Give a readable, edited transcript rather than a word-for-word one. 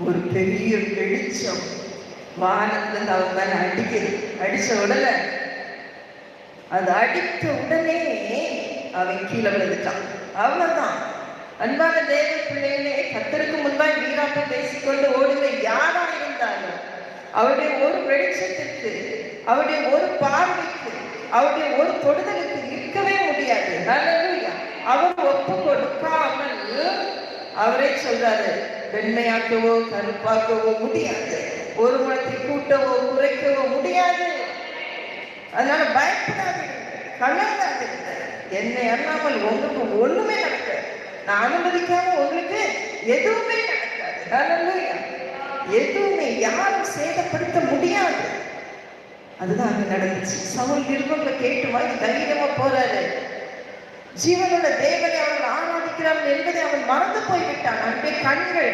ஒரு பெரிய வெளிச்சம் வானத்துல அவன் மேல அடிக்குது. அடிச்ச உடனே அது அடித்த உடனே அவன் கீழே விழுந்துட்டான். அவ்வளவுதான். அன்பான தேவ பிள்ளைகளே, கர்த்தருக்கு முன்பாய் வீராட்டம் பேசிக்கொண்டு ஓடுகிற யாரா இருந்தாலும் அவருடைய ஒரு வெளிச்சத்திற்கு, அவருடைய ஒரு பார்வைக்கு, அவருடைய ஒரு தொடுதலுக்கு நிற்கவே முடியாது. ஹல்லேலூயா. அவர் ஒப்பு கொடுக்காமல் அவரே சொல்றாரு, வெண்மையாக்கவோ கருப்பாக்கவோ முடியாது, ஒரு முளத்தை கூட்டவோ குறைக்கவோ முடியாது. அதனால பயப்படாதீங்க, கலங்காதீங்க. என்னை அல்லாமல் உங்களுக்கு ஒண்ணுமே நடக்காது. நான் அனுமதிக்காம உங்களுக்கு எதுவுமே நடக்காது. ஹல்லேலூயா. எதுவுமே யாரும் சேதப்படுத்த முடியாது. அதுதான் அங்க நடந்துச்சு. சவுல் நிருபங்களை கேட்டு வாங்கி தைரியமா போறாரு. ஜீவனுள்ள தேவனை அவர்கள் ஆராதிக்கிறார்கள் என்பதை அவன் மறந்து போய்விட்டான். அங்கே கண்கள்